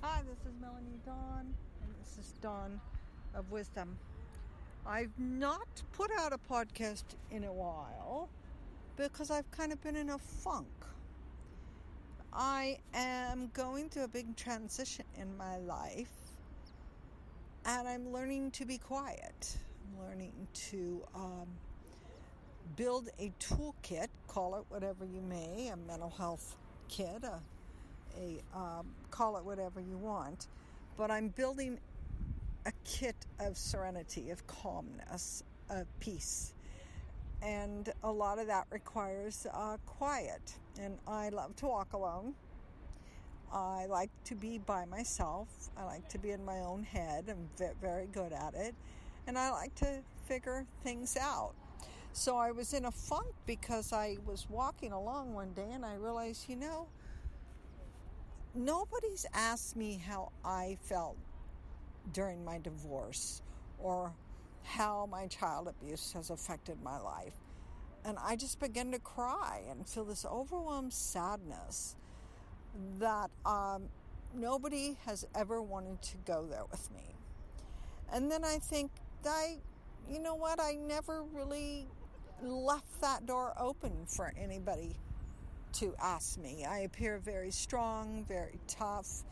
Hi, this is Melanie Dawn, and this is Dawn of Wisdom. I've not put out a podcast in a while because I've kind of been in a funk. I am going through a big transition in my life, and I'm learning to be quiet. I'm learning to build a toolkit, call it whatever you may, a mental health kit, call it whatever you want, but I'm building a kit of serenity, of calmness, of peace, and a lot of that requires quiet. And I love to walk alone. I like to be by myself. I like to be in my own head. I'm very good at it, and I like to figure things out. So I was in a funk because I was walking along one day and I realized, nobody's asked me how I felt during my divorce or how my child abuse has affected my life. And I just began to cry and feel this overwhelmed sadness that nobody has ever wanted to go there with me. And then I think, I never really left that door open for anybody to ask me. I appear very strong, very tough.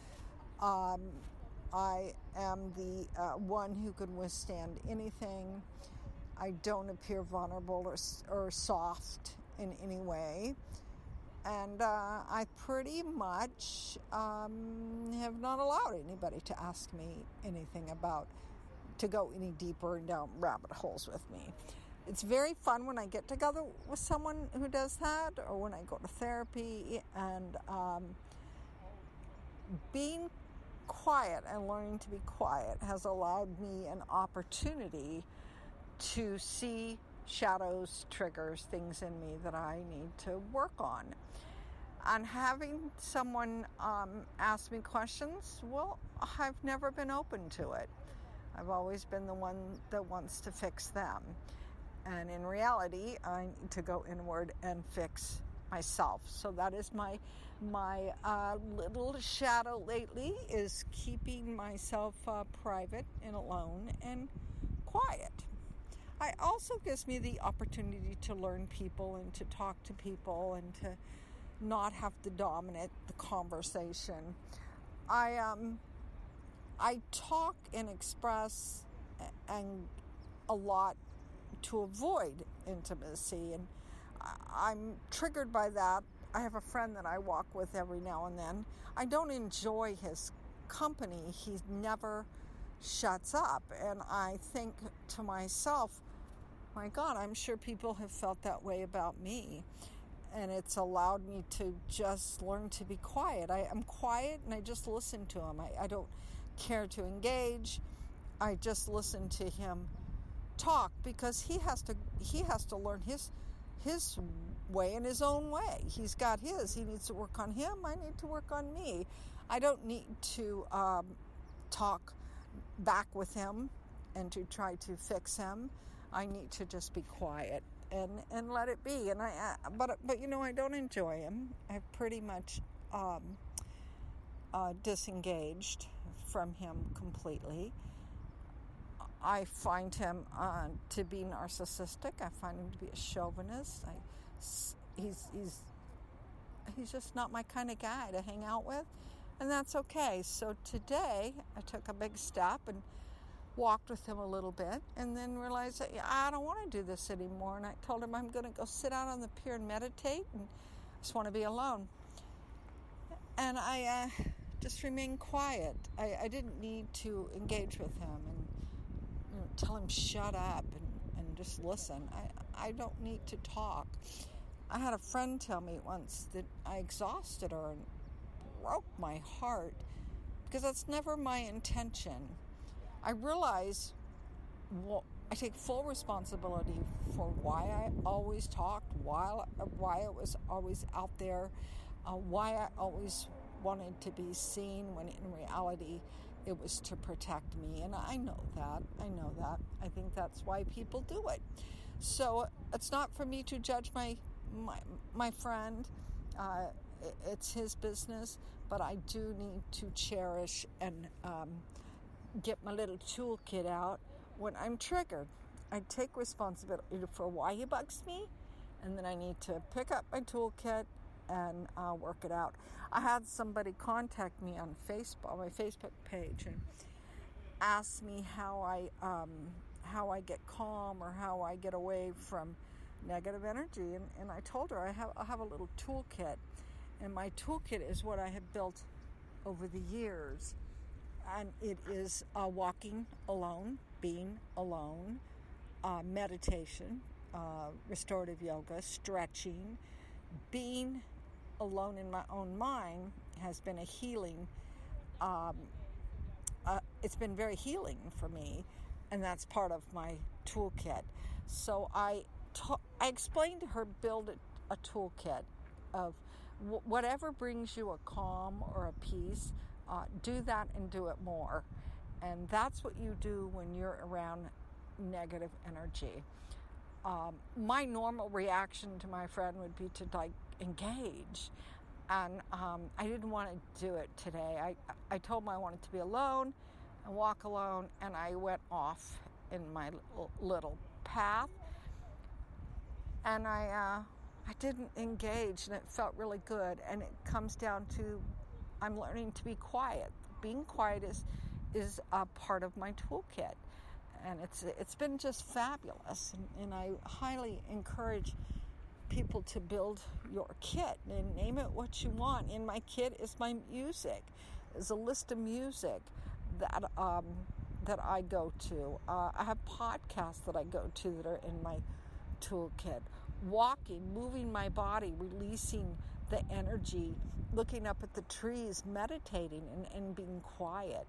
I am the one who can withstand anything. I don't appear vulnerable or soft in any way. And I pretty much have not allowed anybody to ask me anything to go any deeper and down rabbit holes with me. It's very fun when I get together with someone who does that, or when I go to therapy, and being quiet and learning to be quiet has allowed me an opportunity to see shadows, triggers, things in me that I need to work on. And having someone ask me questions, well, I've never been open to it. I've always been the one that wants to fix them. And in reality, I need to go inward and fix myself. So that is my little shadow lately, is keeping myself private and alone and quiet. It also gives me the opportunity to learn people and to talk to people and to not have to dominate the conversation. I talk and express and a lot to avoid intimacy, and I'm triggered by that. I have a friend that I walk with every now and then. I don't enjoy his company. He never shuts up, and I think to myself, my God, I'm sure people have felt that way about me, and it's allowed me to just learn to be quiet. I'm quiet and I just listen to him. I don't care to engage. I just listen to him talk, because he has to learn his way in his own way. He's got his. He needs to work on him. I need to work on me. I don't need to talk back with him and to try to fix him. I need to just be quiet and let it be. And but I don't enjoy him. I've pretty much disengaged from him completely. I find him to be narcissistic. I find him to be a chauvinist. He's just not my kind of guy to hang out with, and that's okay. So today I took a big step and walked with him a little bit, and then realized that I don't want to do this anymore. And I told him I'm going to go sit out on the pier and meditate, and I just want to be alone. And I just remained quiet. I didn't need to engage with him and tell him shut up and just listen. I don't need to talk. I had a friend tell me once that I exhausted her, and broke my heart, because that's never my intention. I realize I take full responsibility for why I always talked, why I was always out there, why I always wanted to be seen, when in reality it was to protect me. And I know that. I think that's why people do it. So it's not for me to judge my friend. it's his business, but I do need to cherish and get my little toolkit out when I'm triggered. I take responsibility for why he bugs me, and then I need to pick up my toolkit and work it out. I had somebody contact me on Facebook, my Facebook page, and ask me how I get calm or how I get away from negative energy. And I told her I have a little toolkit, and my toolkit is what I have built over the years, and it is walking alone, being alone, meditation, restorative yoga, stretching. Being alone in my own mind has been a healing. It's been very healing for me, and that's part of my toolkit. So I explained to her, build a toolkit of whatever brings you a calm or a peace, do that and do it more. And that's what you do when you're around negative energy. My normal reaction to my friend would be to engage. And I didn't want to do it today. I told him I wanted to be alone and walk alone, and I went off in my little path. And I didn't engage, and it felt really good. And it comes down to I'm learning to be quiet. Being quiet is a part of my toolkit, and it's been just fabulous. And I highly encourage people to build your kit and name it what you want. In my kit is my music. There's a list of music that I go to. I have podcasts that I go to that are in my toolkit. Walking, moving my body, releasing the energy, looking up at the trees, meditating, and being quiet.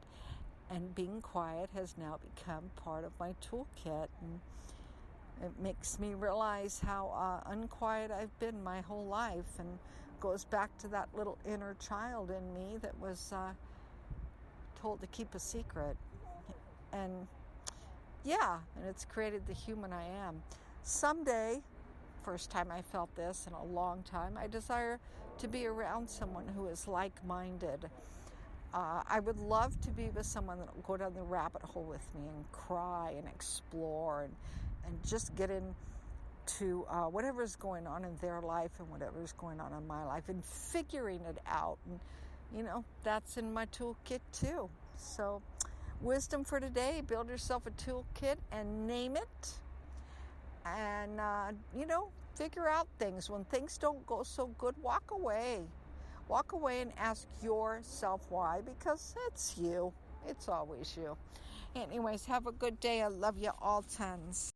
And being quiet has now become part of my toolkit. And it makes me realize how unquiet I've been my whole life, and goes back to that little inner child in me that was told to keep a secret. And it's created the human I am. Someday, first time I felt this in a long time, I desire to be around someone who is like-minded. I would love to be with someone that will go down the rabbit hole with me and cry and explore and just get into whatever's going on in their life and whatever's going on in my life and figuring it out. And, that's in my toolkit too. So, wisdom for today, build yourself a toolkit and name it. And, figure out things. When things don't go so good, walk away. Walk away and ask yourself why, because it's you. It's always you. Anyways, have a good day. I love you all tons.